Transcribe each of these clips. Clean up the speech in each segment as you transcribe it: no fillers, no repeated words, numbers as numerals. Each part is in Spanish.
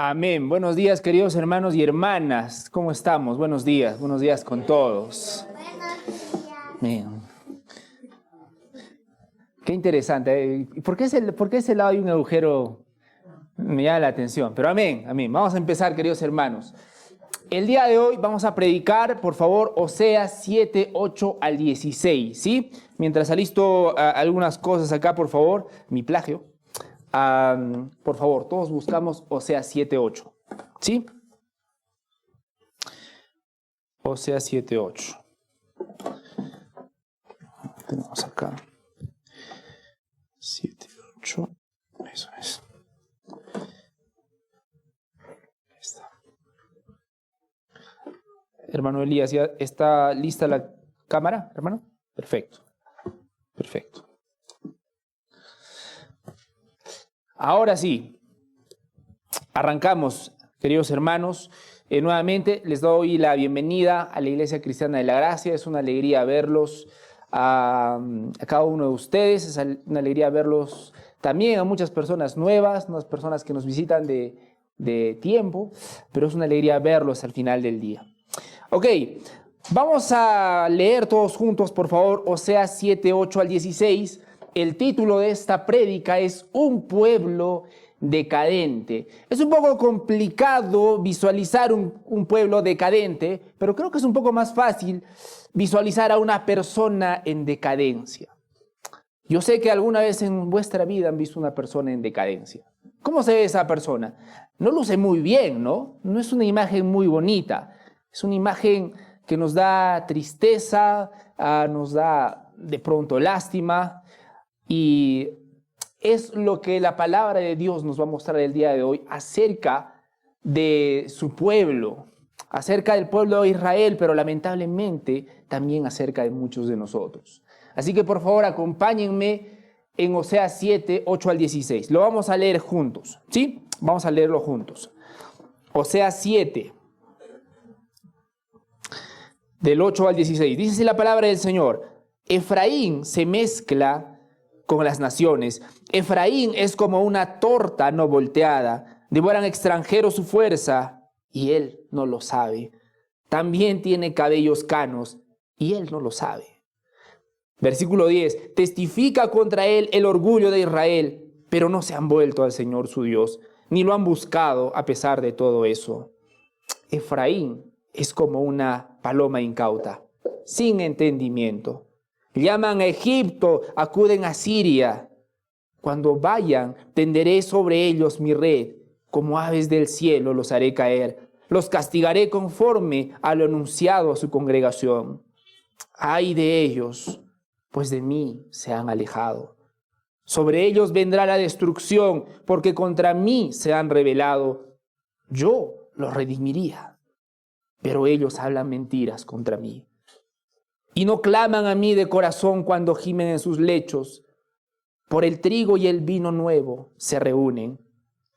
Amén. Buenos días, queridos hermanos y hermanas. ¿Cómo estamos? Buenos días con todos. Amén. Qué interesante. ¿Por qué ese lado hay un agujero? Me llama la atención. Pero amén, amén. Vamos a empezar, queridos hermanos. El día de hoy vamos a predicar, por favor, Oseas 7, 8 al 16, ¿sí? Mientras alisto algunas cosas acá, por favor, mi plagio. Por favor, todos buscamos Oseas 7, 8, ¿sí? Oseas 7, 8. Tenemos acá 7, 8. Eso es. Ahí está. Hermano Elías, ¿ya está lista la cámara, hermano? Perfecto. Perfecto. Ahora sí, arrancamos, queridos hermanos. Nuevamente les doy la bienvenida a la Iglesia Cristiana de la Gracia. Es una alegría verlos a cada uno de ustedes. Es una alegría verlos también a muchas personas nuevas, unas personas que nos visitan de tiempo, pero es una alegría verlos al final del día. Ok, vamos a leer todos juntos, por favor, Oseas 7, 8 al 16. El título de esta prédica es Un pueblo decadente. Es un poco complicado visualizar un pueblo decadente, pero creo que es un poco más fácil visualizar a una persona en decadencia. Yo sé que alguna vez en vuestra vida han visto una persona en decadencia. ¿Cómo se ve esa persona? No luce muy bien, ¿no? No es una imagen muy bonita. Es una imagen que nos da tristeza, nos da de pronto lástima. Y es lo que la palabra de Dios nos va a mostrar el día de hoy acerca de su pueblo, acerca del pueblo de Israel, pero lamentablemente también acerca de muchos de nosotros. Así que por favor acompáñenme en Oseas 7, 8 al 16. Lo vamos a leer juntos, ¿sí? Vamos a leerlo juntos. Oseas 7, del 8 al 16. Dice así la palabra del Señor: Efraín se mezcla con las naciones. Efraín es como una torta no volteada. Devoran extranjeros su fuerza y él no lo sabe. También tiene cabellos canos y él no lo sabe. Versículo 10. Testifica contra él el orgullo de Israel, pero no se han vuelto al Señor su Dios, ni lo han buscado a pesar de todo eso. Efraín es como una paloma incauta, sin entendimiento. Llaman a Egipto, acuden a Siria. Cuando vayan, tenderé sobre ellos mi red, como aves del cielo los haré caer. Los castigaré conforme a lo anunciado a su congregación. Ay de ellos, pues de mí se han alejado. Sobre ellos vendrá la destrucción, porque contra mí se han rebelado. Yo los redimiría, pero ellos hablan mentiras contra mí. Y no claman a mí de corazón cuando gimen en sus lechos. Por el trigo y el vino nuevo se reúnen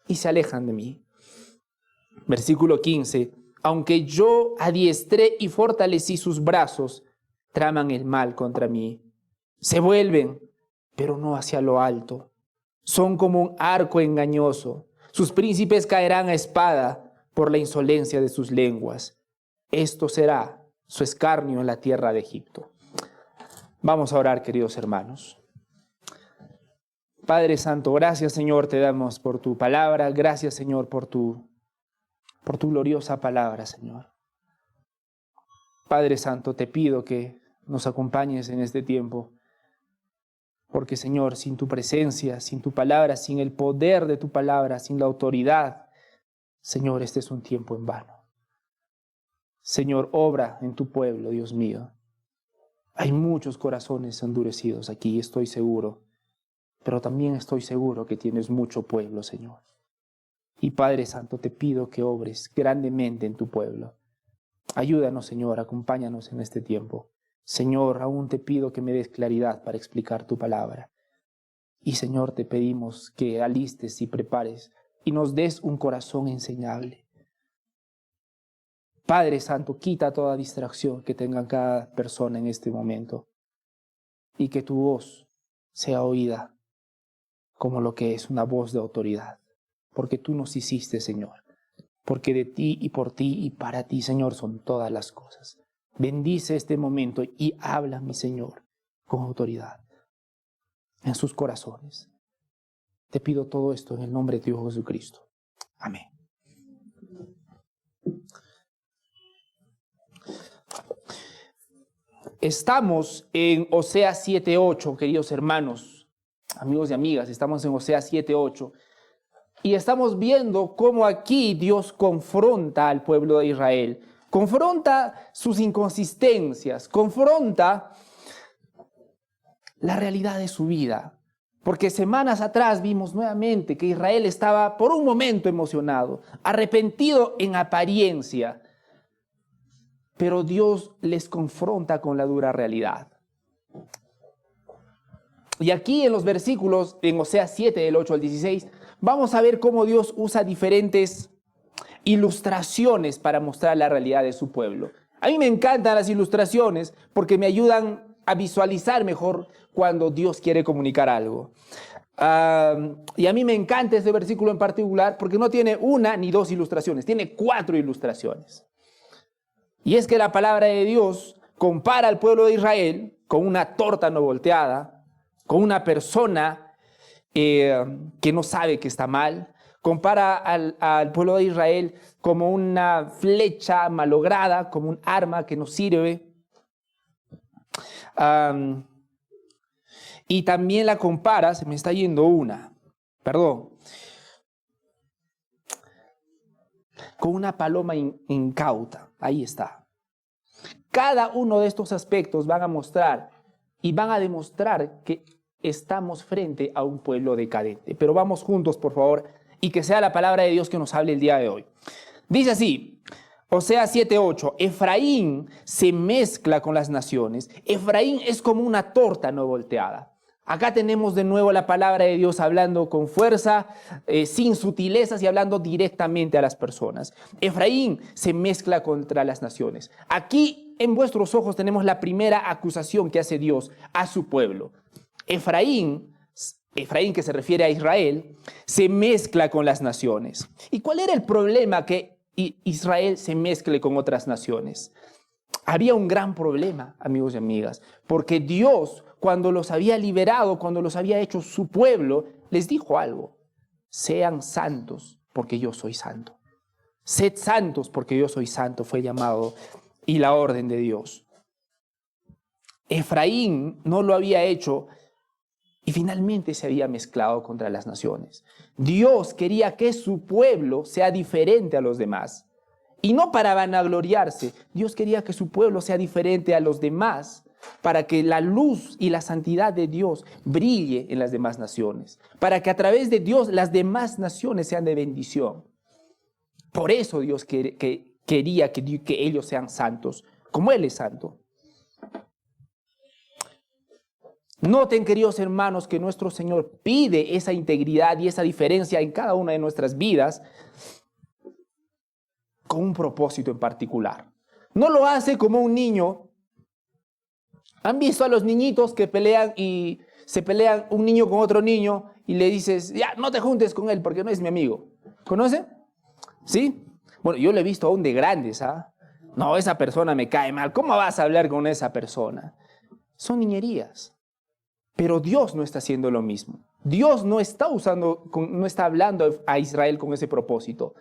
y se alejan de mí. Versículo 15. Aunque yo adiestré y fortalecí sus brazos, traman el mal contra mí. Se vuelven, pero no hacia lo alto. Son como un arco engañoso. Sus príncipes caerán a espada por la insolencia de sus lenguas. Esto será su escarnio en la tierra de Egipto. Vamos a orar, queridos hermanos. Padre Santo, gracias, Señor, te damos por tu palabra. Gracias, Señor, por tu gloriosa palabra, Señor. Padre Santo, te pido que nos acompañes en este tiempo, porque, Señor, sin tu presencia, sin tu palabra, sin el poder de tu palabra, sin la autoridad, Señor, este es un tiempo en vano. Señor, obra en tu pueblo, Dios mío. Hay muchos corazones endurecidos aquí, estoy seguro, pero también estoy seguro que tienes mucho pueblo, Señor. Y Padre Santo, te pido que obres grandemente en tu pueblo. Ayúdanos, Señor, acompáñanos en este tiempo. Señor, aún te pido que me des claridad para explicar tu palabra. Y Señor, te pedimos que alistes y prepares y nos des un corazón enseñable. Padre Santo, quita toda distracción que tenga cada persona en este momento y que tu voz sea oída como lo que es una voz de autoridad, porque tú nos hiciste, Señor, porque de ti y por ti y para ti, Señor, son todas las cosas. Bendice este momento y habla, mi Señor, con autoridad en sus corazones. Te pido todo esto en el nombre de Dios Jesucristo. Amén. Estamos en Oseas 7:8, queridos hermanos, amigos y amigas, estamos en Oseas 7:8 y estamos viendo cómo aquí Dios confronta al pueblo de Israel, confronta sus inconsistencias, confronta la realidad de su vida. Porque semanas atrás vimos nuevamente que Israel estaba por un momento emocionado, arrepentido en apariencia, pero Dios les confronta con la dura realidad. Y aquí en los versículos, en Oseas 7, del 8 al 16, vamos a ver cómo Dios usa diferentes ilustraciones para mostrar la realidad de su pueblo. A mí me encantan las ilustraciones porque me ayudan a visualizar mejor cuando Dios quiere comunicar algo. Y a mí me encanta este versículo en particular porque no tiene una ni dos ilustraciones, tiene 4 ilustraciones. Y es que la palabra de Dios compara al pueblo de Israel con una torta no volteada, con una persona que no sabe que está mal. Compara al pueblo de Israel como una flecha malograda, como un arma que no sirve. Y también la compara, se me está yendo una, perdón, con una paloma incauta. Ahí está. Cada uno de estos aspectos van a mostrar y van a demostrar que estamos frente a un pueblo decadente. Pero vamos juntos, por favor, y que sea la palabra de Dios que nos hable el día de hoy. Dice así, Oseas 7:8, Efraín se mezcla con las naciones. Efraín es como una torta no volteada. Acá tenemos de nuevo la palabra de Dios hablando con fuerza, sin sutilezas y hablando directamente a las personas. Efraín se mezcla contra las naciones. Aquí en vuestros ojos tenemos la primera acusación que hace Dios a su pueblo. Efraín, que se refiere a Israel, se mezcla con las naciones. ¿Y cuál era el problema que Israel se mezcle con otras naciones? Había un gran problema, amigos y amigas, porque Dios, cuando los había liberado, cuando los había hecho su pueblo, les dijo algo: sean santos porque yo soy santo. Sed santos porque yo soy santo, fue llamado y la orden de Dios. Efraín no lo había hecho y finalmente se había mezclado contra las naciones. Dios quería que su pueblo sea diferente a los demás. Y no para vanagloriarse, Dios quería que su pueblo sea diferente a los demás, para que la luz y la santidad de Dios brille en las demás naciones, para que a través de Dios las demás naciones sean de bendición. Por eso Dios quería que ellos sean santos, como Él es santo. Noten, queridos hermanos, que nuestro Señor pide esa integridad y esa diferencia en cada una de nuestras vidas con un propósito en particular. No lo hace como un niño. ¿Han visto a los niñitos que pelean y se pelean un niño con otro niño y le dices, ya, no te juntes con él porque no es mi amigo? ¿Conocen? ¿Sí? Bueno, yo lo he visto aún de grandes, ¿ah? No, esa persona me cae mal. ¿Cómo vas a hablar con esa persona? Son niñerías. Pero Dios no está haciendo lo mismo. Dios no está hablando a Israel con ese propósito.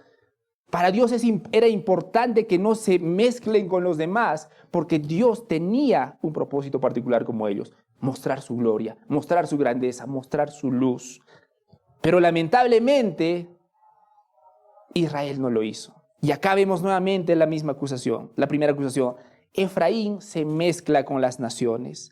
Para Dios era importante que no se mezclen con los demás, porque Dios tenía un propósito particular como ellos: mostrar su gloria, mostrar su grandeza, mostrar su luz. Pero lamentablemente, Israel no lo hizo. Y acá vemos nuevamente la misma acusación, la primera acusación. Efraín se mezcla con las naciones.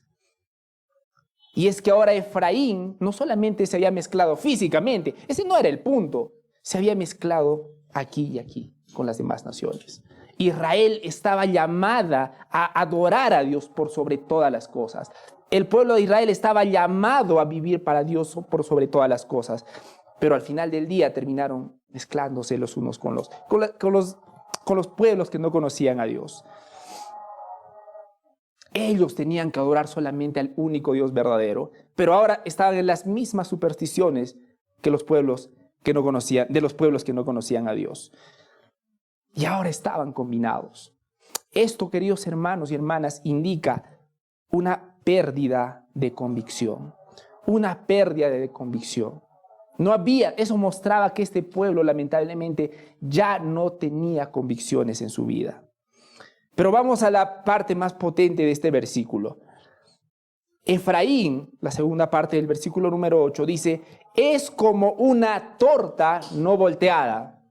Y es que ahora Efraín no solamente se había mezclado físicamente, ese no era el punto, se había mezclado aquí y aquí con las demás naciones. Israel estaba llamada a adorar a Dios por sobre todas las cosas. El pueblo de Israel estaba llamado a vivir para Dios por sobre todas las cosas. Pero al final del día terminaron mezclándose los unos con los pueblos que no conocían a Dios. Ellos tenían que adorar solamente al único Dios verdadero, pero ahora estaban en las mismas supersticiones que los pueblos que no conocían, de los pueblos que no conocían a Dios. y ahora estaban combinados. Esto, queridos hermanos y hermanas, indica una pérdida de convicción. Una pérdida de convicción. Eso mostraba que este pueblo lamentablemente ya no tenía convicciones en su vida. Pero vamos a la parte más potente de este versículo. Efraín, la segunda parte del versículo número 8, dice, es como una torta no volteada.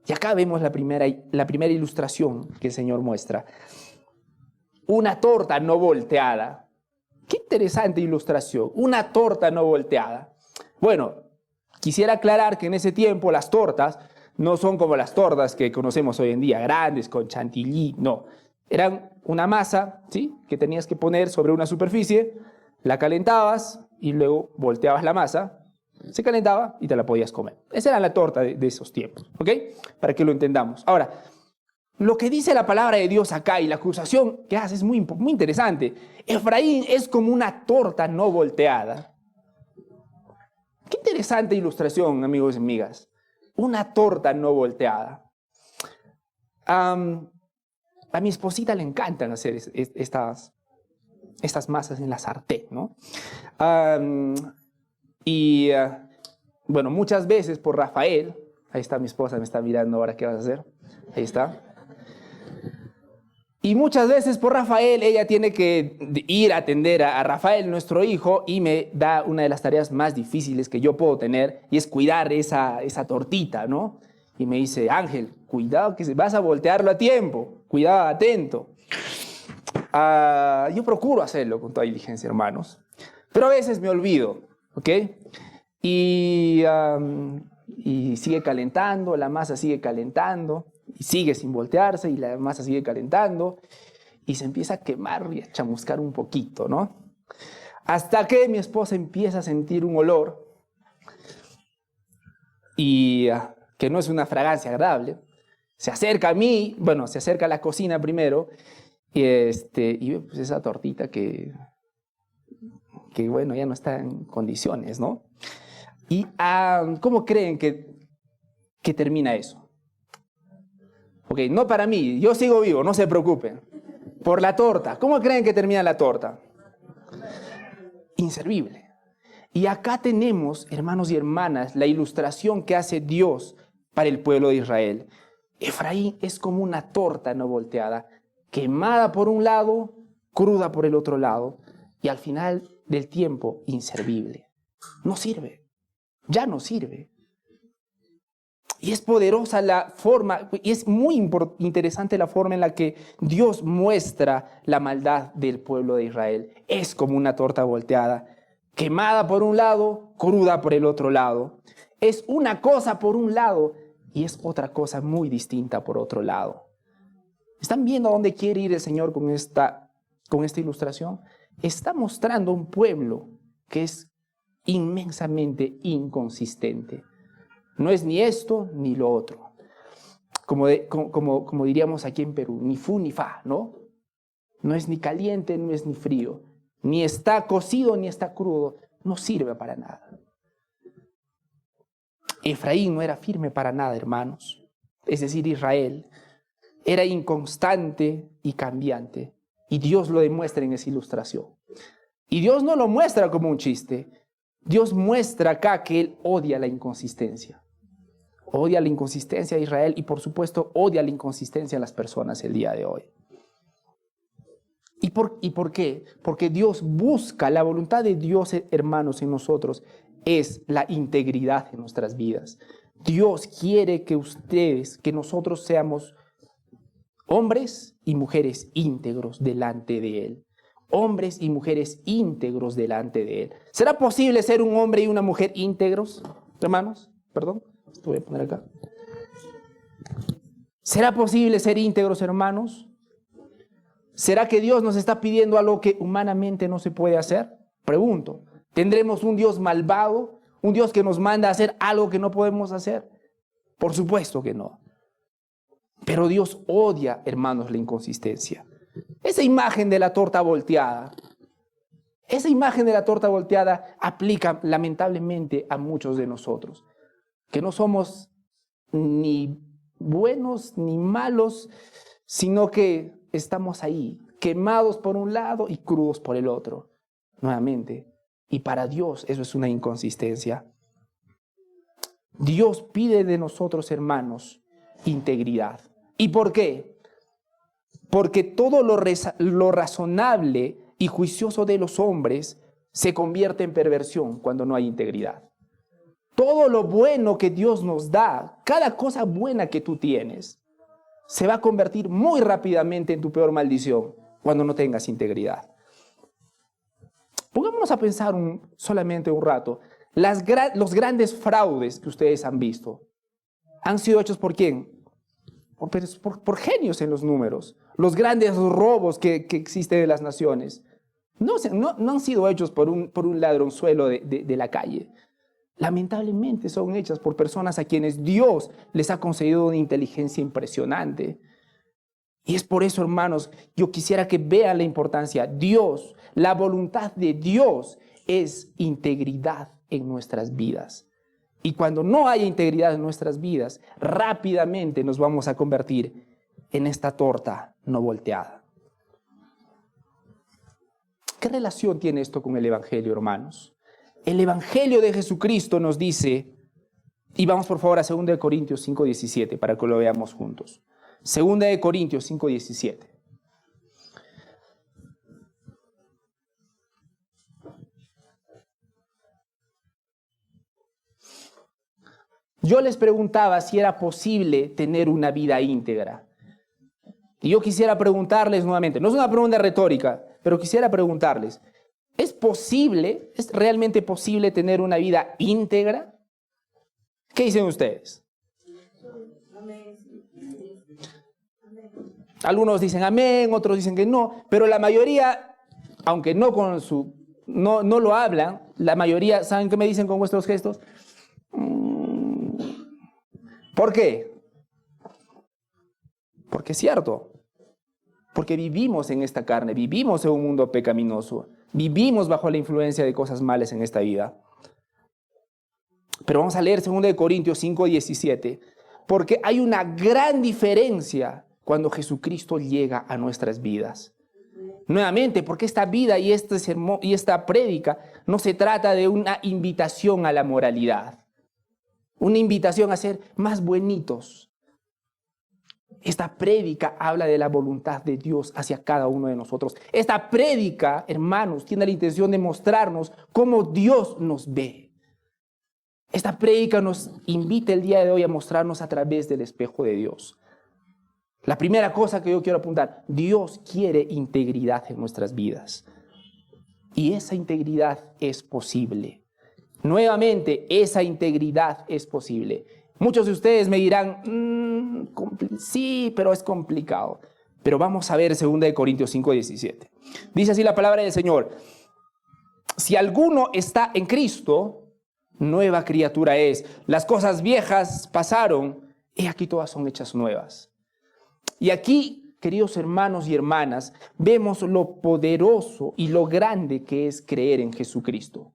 Y acá vemos la primera ilustración que el Señor muestra. Una torta no volteada. Qué interesante ilustración. Una torta no volteada. Bueno, quisiera aclarar que en ese tiempo las tortas no son como las tortas que conocemos hoy en día, grandes, con chantilly, no. Eran una masa, ¿sí?, que tenías que poner sobre una superficie, la calentabas y luego volteabas la masa, se calentaba y te la podías comer. Esa era la torta de esos tiempos, ¿ok? Para que lo entendamos. Ahora, lo que dice la palabra de Dios acá y la acusación que hace es muy interesante. Efraín es como una torta no volteada. Qué interesante ilustración, amigos y amigas. Una torta no volteada. A mi esposita le encantan hacer estas masas en la sartén, ¿no? Bueno, muchas veces por Rafael, ahí está mi esposa, me está mirando ahora, ¿qué vas a hacer? Ahí está. Y muchas veces por Rafael, ella tiene que ir a atender a Rafael, nuestro hijo, y me da una de las tareas más difíciles que yo puedo tener, y es cuidar esa tortita, ¿no? Y me dice, Ángel, cuidado que vas a voltearlo a tiempo, cuidado, atento. Yo procuro hacerlo con toda diligencia, hermanos, pero a veces me olvido, ¿ok? Y sigue calentando, la masa sigue calentando, y sigue sin voltearse, y la masa sigue calentando, y se empieza a quemar y a chamuscar un poquito, ¿no? Hasta que mi esposa empieza a sentir un olor, y que no es una fragancia agradable, se acerca a mí, bueno, se acerca a la cocina primero, y ve pues esa tortita que bueno, ya no está en condiciones, ¿no? Y ¿cómo creen que termina eso? Ok, no para mí, yo sigo vivo, no se preocupen. Por la torta, ¿cómo creen que termina la torta? Inservible. Y acá tenemos, hermanos y hermanas, la ilustración que hace Dios para el pueblo de Israel. Efraín es como una torta no volteada, quemada por un lado, cruda por el otro lado, y al final del tiempo, inservible. No sirve, ya no sirve. Y es poderosa la forma, y es muy interesante la forma en la que Dios muestra la maldad del pueblo de Israel. Es como una torta volteada, quemada por un lado, cruda por el otro lado. Es una cosa por un lado y es otra cosa muy distinta por otro lado. ¿Están viendo a dónde quiere ir el Señor con esta ilustración? Está mostrando un pueblo que es inmensamente inconsistente. No es ni esto ni lo otro. Como diríamos aquí en Perú, ni fu ni fa, ¿no? No es ni caliente, no es ni frío. Ni está cocido ni está crudo. No sirve para nada. Efraín no era firme para nada, hermanos. Es decir, Israel era inconstante y cambiante. Y Dios lo demuestra en esa ilustración. Y Dios no lo muestra como un chiste. Dios muestra acá que Él odia la inconsistencia. Odia la inconsistencia de Israel y por supuesto odia la inconsistencia en las personas el día de hoy. ¿Y por qué? Porque Dios busca, la voluntad de Dios, hermanos, en nosotros es la integridad en nuestras vidas. Dios quiere que nosotros seamos hombres y mujeres íntegros delante de Él. Hombres y mujeres íntegros delante de Él. ¿Será posible ser un hombre y una mujer íntegros, hermanos? Perdón, esto voy a poner acá. ¿Será posible ser íntegros, hermanos? ¿Será que Dios nos está pidiendo algo que humanamente no se puede hacer? Pregunto. ¿Tendremos un Dios malvado? ¿Un Dios que nos manda a hacer algo que no podemos hacer? Por supuesto que no. Pero Dios odia, hermanos, la inconsistencia. Esa imagen de la torta volteada, aplica lamentablemente a muchos de nosotros, que no somos ni buenos ni malos, sino que estamos ahí, quemados por un lado y crudos por el otro, nuevamente. Y para Dios eso es una inconsistencia. Dios pide de nosotros, hermanos, integridad. ¿Y por qué? Porque todo lo razonable y juicioso de los hombres se convierte en perversión cuando no hay integridad. Todo lo bueno que Dios nos da, cada cosa buena que tú tienes, se va a convertir muy rápidamente en tu peor maldición cuando no tengas integridad. Pongámonos a pensar solamente un rato. Los grandes fraudes que ustedes han visto han sido hechos ¿por quién? Por genios en los números. Los grandes robos que existen en las naciones no han sido hechos por un ladronzuelo de la calle. Lamentablemente son hechas por personas a quienes Dios les ha concedido una inteligencia impresionante. Y es por eso, hermanos, yo quisiera que vean la importancia. Dios, la voluntad de Dios es integridad en nuestras vidas. Y cuando no haya integridad en nuestras vidas, rápidamente nos vamos a convertir en esta torta no volteada. ¿Qué relación tiene esto con el Evangelio, hermanos? El Evangelio de Jesucristo nos dice, y vamos por favor a 2 Corintios 5:17 para que lo veamos juntos. 2 Corintios 5:17. Yo les preguntaba si era posible tener una vida íntegra. Y yo quisiera preguntarles nuevamente, no es una pregunta retórica, pero quisiera preguntarles, ¿es realmente posible tener una vida íntegra? ¿Qué dicen ustedes? Algunos dicen amén, otros dicen que no, pero la mayoría, aunque no lo hablan, la mayoría, ¿saben qué me dicen con vuestros gestos? ¿Por qué? Porque es cierto. Porque vivimos en esta carne, vivimos en un mundo pecaminoso, vivimos bajo la influencia de cosas malas en esta vida. Pero vamos a leer 2 Corintios 5:17, porque hay una gran diferencia cuando Jesucristo llega a nuestras vidas. Nuevamente, porque esta vida y esta prédica no se trata de una invitación a la moralidad, una invitación a ser más buenitos. Esta prédica habla de la voluntad de Dios hacia cada uno de nosotros. Esta prédica, hermanos, tiene la intención de mostrarnos cómo Dios nos ve. Esta prédica nos invita el día de hoy a mostrarnos a través del espejo de Dios. La primera cosa que yo quiero apuntar, Dios quiere integridad en nuestras vidas. Y esa integridad es posible. Nuevamente, esa integridad es posible. Muchos de ustedes me dirán, sí, pero es complicado. Pero vamos a ver 2 Corintios 5:17. Dice así la palabra del Señor. Si alguno está en Cristo, nueva criatura es. Las cosas viejas pasaron, y aquí todas son hechas nuevas. Y aquí, queridos hermanos y hermanas, vemos lo poderoso y lo grande que es creer en Jesucristo.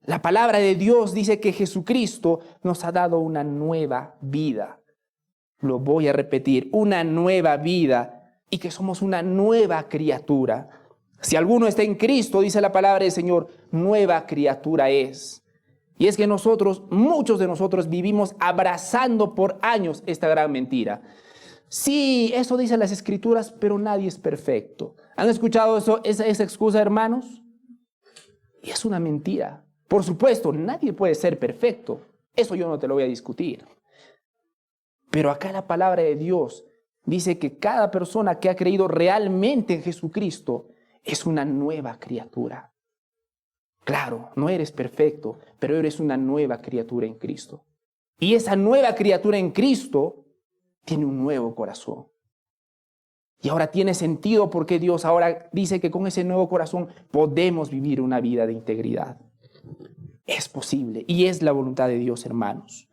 La palabra de Dios dice que Jesucristo nos ha dado una nueva vida. Lo voy a repetir, una nueva vida, y que somos una nueva criatura. Si alguno está en Cristo, dice la palabra del Señor, nueva criatura es. Y es que muchos de nosotros vivimos abrazando por años esta gran mentira. Sí, eso dicen las Escrituras, pero nadie es perfecto. ¿Han escuchado esa excusa, hermanos? Y es una mentira. Por supuesto, nadie puede ser perfecto. Eso yo no te lo voy a discutir. Pero acá la palabra de Dios dice que cada persona que ha creído realmente en Jesucristo es una nueva criatura. Claro, no eres perfecto, pero eres una nueva criatura en Cristo. Y esa nueva criatura en Cristo tiene un nuevo corazón. Y ahora tiene sentido porque Dios ahora dice que con ese nuevo corazón podemos vivir una vida de integridad. Es posible y es la voluntad de Dios, hermanos.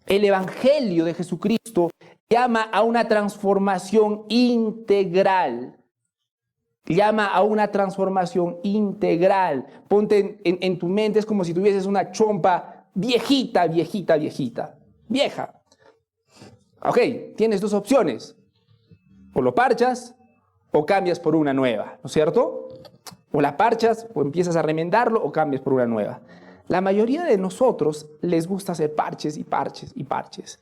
El Evangelio de Jesucristo llama a una transformación integral. Llama a una transformación integral. Ponte en tu mente, es como si tuvieses una chompa vieja. Ok, tienes dos opciones. O lo parchas o cambias por una nueva, ¿no es cierto? O la parchas o empiezas a remendarlo o cambias por una nueva. La mayoría de nosotros les gusta hacer parches y parches y parches.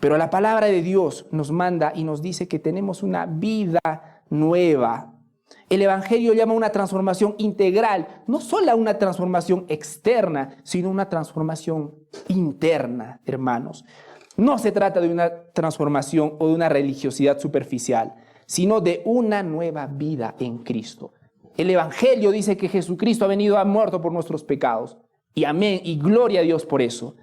Pero la palabra de Dios nos manda y nos dice que tenemos una vida nueva. El Evangelio llama una transformación integral, no solo una transformación externa, sino una transformación interna, hermanos. No se trata de una transformación o de una religiosidad superficial, sino de una nueva vida en Cristo. El Evangelio dice que Jesucristo ha venido, ha muerto por nuestros pecados. Y amén, y gloria a Dios por eso.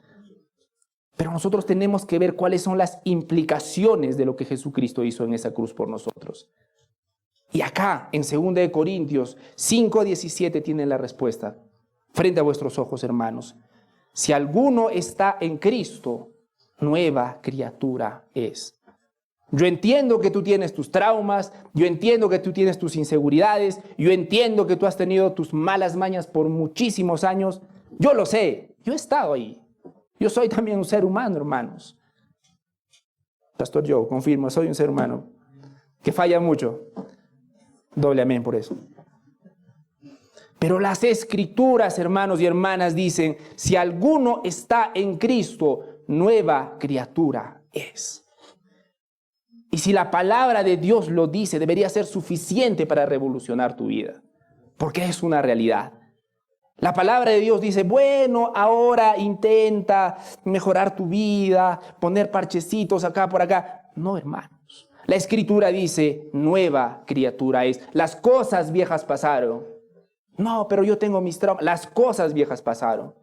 Pero nosotros tenemos que ver cuáles son las implicaciones de lo que Jesucristo hizo en esa cruz por nosotros. Y acá, en 2 Corintios 5:17, tienen la respuesta. Frente a vuestros ojos, hermanos. Si alguno está en Cristo, nueva criatura es. Yo entiendo que tú tienes tus traumas, yo entiendo que tú tienes tus inseguridades, yo entiendo que tú has tenido tus malas mañas por muchísimos años. Yo lo sé, yo he estado ahí. Yo soy también un ser humano, hermanos. Pastor Joe, confirmo, soy un ser humano que falla mucho. Doble amén por eso. Pero las Escrituras, hermanos y hermanas, dicen, si alguno está en Cristo, nueva criatura es. Y si la palabra de Dios lo dice, debería ser suficiente para revolucionar tu vida, porque es una realidad. La palabra de Dios dice, bueno, ahora intenta mejorar tu vida, poner parchecitos acá por acá. No, hermanos. La Escritura dice, nueva criatura es. Las cosas viejas pasaron. No, pero yo tengo mis traumas. Las cosas viejas pasaron.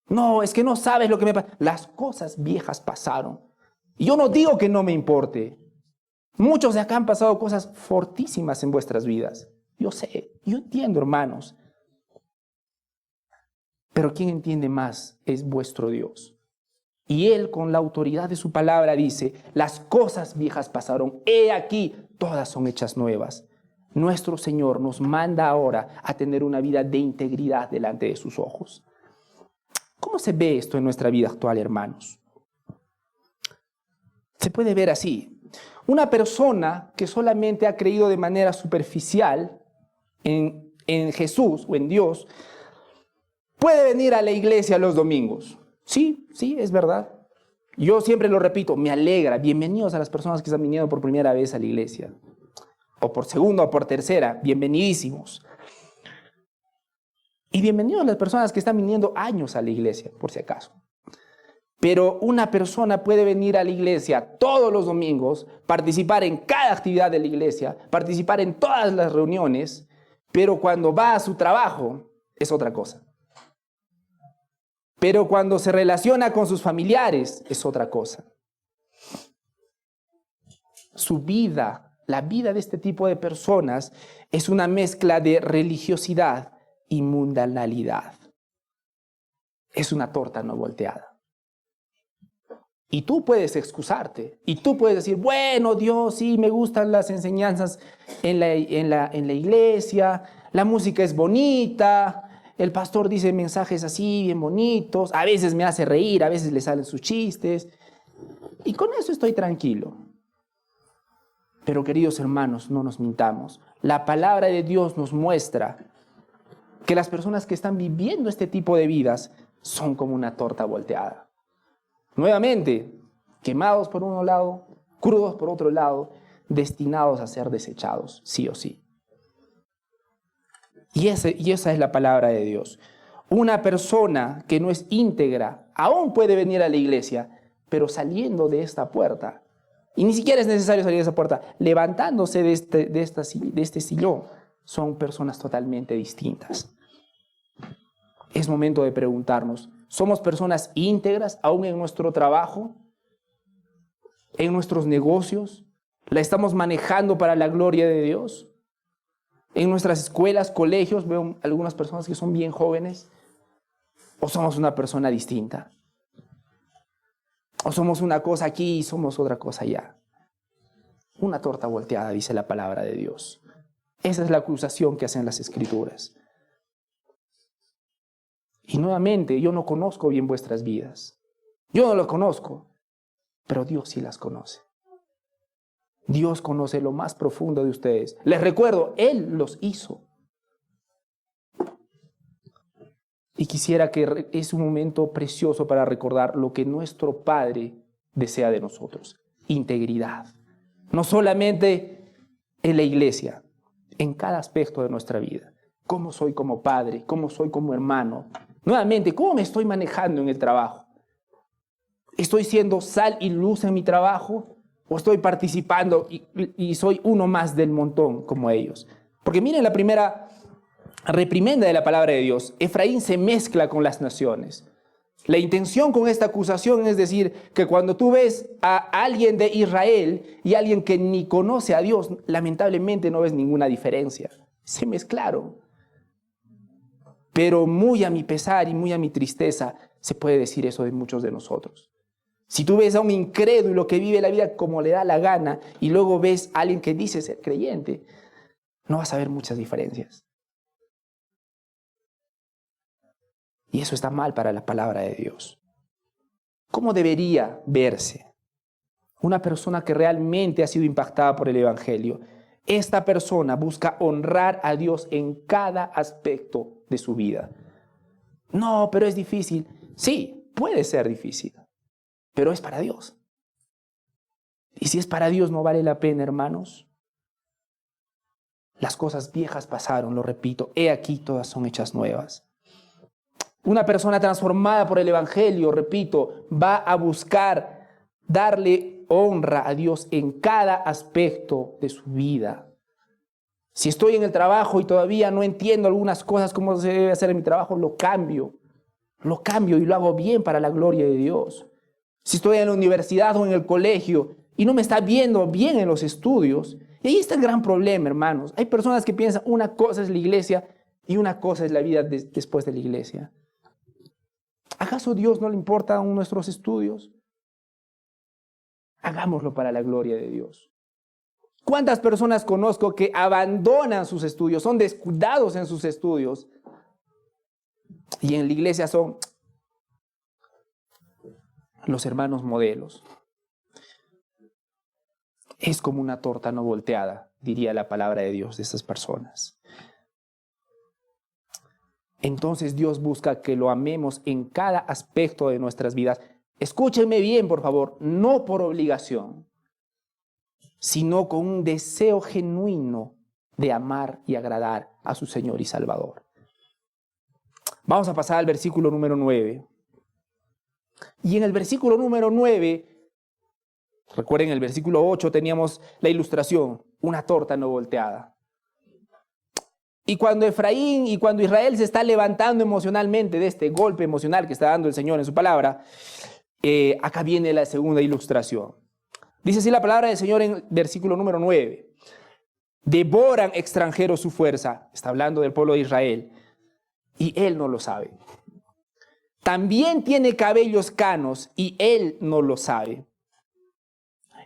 No, es que no sabes lo que me pasa. Las cosas viejas pasaron. Y yo no digo que no me importe. Muchos de acá han pasado cosas fortísimas en vuestras vidas. Yo sé, yo entiendo, hermanos. Pero quien entiende más es vuestro Dios. Y Él, con la autoridad de su palabra, dice, las cosas viejas pasaron, he aquí, todas son hechas nuevas. Nuestro Señor nos manda ahora a tener una vida de integridad delante de sus ojos. ¿Cómo se ve esto en nuestra vida actual, hermanos? Se puede ver así. Una persona que solamente ha creído de manera superficial en Jesús o en Dios, puede venir a la iglesia los domingos. Sí, es verdad. Yo siempre lo repito, me alegra. Bienvenidos a las personas que están viniendo por primera vez a la iglesia. O por segunda o por tercera, bienvenidísimos. Y bienvenidos a las personas que están viniendo años a la iglesia, por si acaso. Pero una persona puede venir a la iglesia todos los domingos, participar en cada actividad de la iglesia, participar en todas las reuniones, pero cuando va a su trabajo es otra cosa. Pero cuando se relaciona con sus familiares es otra cosa. Su vida, la vida de este tipo de personas es una mezcla de religiosidad y mundanalidad. Es una torta no volteada. Y tú puedes excusarte. Y tú puedes decir, bueno, Dios, sí, me gustan las enseñanzas en la iglesia. La música es bonita. El pastor dice mensajes así, bien bonitos. A veces me hace reír, a veces le salen sus chistes. Y con eso estoy tranquilo. Pero queridos hermanos, no nos mintamos. La palabra de Dios nos muestra que las personas que están viviendo este tipo de vidas son como una torta volteada. Nuevamente, quemados por un lado, crudos por otro lado, destinados a ser desechados, sí o sí. Y esa es la palabra de Dios. Una persona que no es íntegra aún puede venir a la iglesia, pero saliendo de esta puerta, y ni siquiera es necesario salir de esa puerta, levantándose de este sillón, son personas totalmente distintas. Es momento de preguntarnos, ¿somos personas íntegras aún en nuestro trabajo? ¿En nuestros negocios? ¿La estamos manejando para la gloria de Dios? En nuestras escuelas, colegios, veo algunas personas que son bien jóvenes. ¿O somos una persona distinta? ¿O somos una cosa aquí y somos otra cosa allá? Una torta volteada, dice la palabra de Dios. Esa es la acusación que hacen las Escrituras. Y nuevamente, yo no conozco bien vuestras vidas. Yo no lo conozco. pero Dios sí las conoce. Dios conoce lo más profundo de ustedes. Les recuerdo, Él los hizo. Y quisiera que es un momento precioso para recordar lo que nuestro Padre desea de nosotros. Integridad. No solamente en la iglesia, en cada aspecto de nuestra vida. ¿Cómo soy como padre? ¿Cómo soy como hermano? Nuevamente, ¿cómo me estoy manejando en el trabajo? ¿Estoy siendo sal y luz en mi trabajo? ¿O estoy participando y soy uno más del montón como ellos? Porque miren la primera reprimenda de la palabra de Dios. Efraín se mezcla con las naciones. La intención con esta acusación es decir que cuando tú ves a alguien de Israel y alguien que ni conoce a Dios, lamentablemente no ves ninguna diferencia. Se mezclaron. Pero muy a mi pesar y muy a mi tristeza se puede decir eso de muchos de nosotros. Si tú ves a un incrédulo que vive la vida como le da la gana y luego ves a alguien que dice ser creyente, no vas a ver muchas diferencias. Y eso está mal para la palabra de Dios. ¿Cómo debería verse una persona que realmente ha sido impactada por el Evangelio? Esta persona busca honrar a Dios en cada aspecto de su vida. No, pero es difícil. Sí, puede ser difícil, pero es para Dios. Y si es para Dios, ¿no vale la pena, hermanos? Las cosas viejas pasaron, lo repito, he aquí todas son hechas nuevas. Una persona transformada por el Evangelio, repito, va a buscar darle honra a Dios en cada aspecto de su vida. Si estoy en el trabajo y todavía no entiendo algunas cosas, cómo se debe hacer en mi trabajo, lo cambio y lo hago bien para la gloria de Dios. Si estoy en la universidad o en el colegio y no me está viendo bien en los estudios, y ahí está el gran problema, hermanos. Hay personas que piensan una cosa es la iglesia y una cosa es la vida después de la iglesia. ¿Acaso a Dios no le importan nuestros estudios? Hagámoslo para la gloria de Dios. ¿Cuántas personas conozco que abandonan sus estudios, son descuidados en sus estudios y en la iglesia son los hermanos modelos? Es como una torta no volteada, diría la palabra de Dios de estas personas. Entonces Dios busca que lo amemos en cada aspecto de nuestras vidas. Escúchenme bien, por favor, no por obligación, sino con un deseo genuino de amar y agradar a su Señor y Salvador. Vamos a pasar al versículo número 9. Y en el versículo número 9, recuerden, en el versículo 8 teníamos la ilustración, una torta no volteada. Y cuando Efraín y cuando Israel se está levantando emocionalmente de este golpe emocional que está dando el Señor en su palabra, acá viene la segunda ilustración. Dice así la palabra del Señor en versículo número 9. Devoran extranjeros su fuerza. Está hablando del pueblo de Israel. Y él no lo sabe. También tiene cabellos canos y él no lo sabe.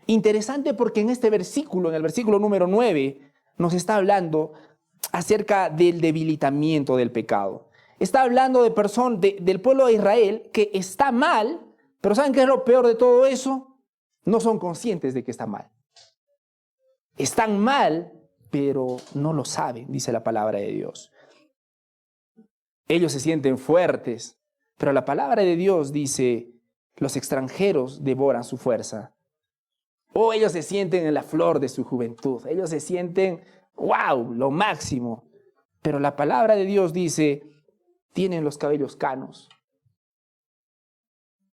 Interesante porque en este versículo, en el versículo número 9, nos está hablando acerca del debilitamiento del pecado. Está hablando del pueblo de Israel que está mal, pero ¿saben qué es lo peor de todo eso? No son conscientes de que está mal. Están mal, pero no lo saben, dice la palabra de Dios. Ellos se sienten fuertes, pero la palabra de Dios dice, los extranjeros devoran su fuerza. O ellos se sienten en la flor de su juventud. Ellos se sienten, wow, lo máximo. Pero la palabra de Dios dice, tienen los cabellos canos.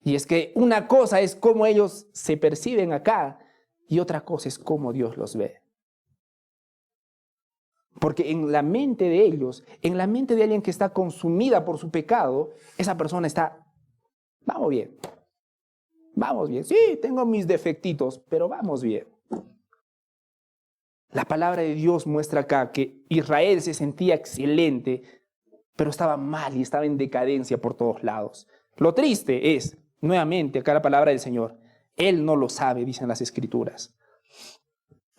Y es que una cosa es cómo ellos se perciben acá y otra cosa es cómo Dios los ve. Porque en la mente de ellos, en la mente de alguien que está consumida por su pecado, esa persona está, vamos bien. Vamos bien. Sí, tengo mis defectitos, pero vamos bien. La palabra de Dios muestra acá que Israel se sentía excelente, pero estaba mal y estaba en decadencia por todos lados. Lo triste es, nuevamente, acá la palabra del Señor, Él no lo sabe, dicen las Escrituras.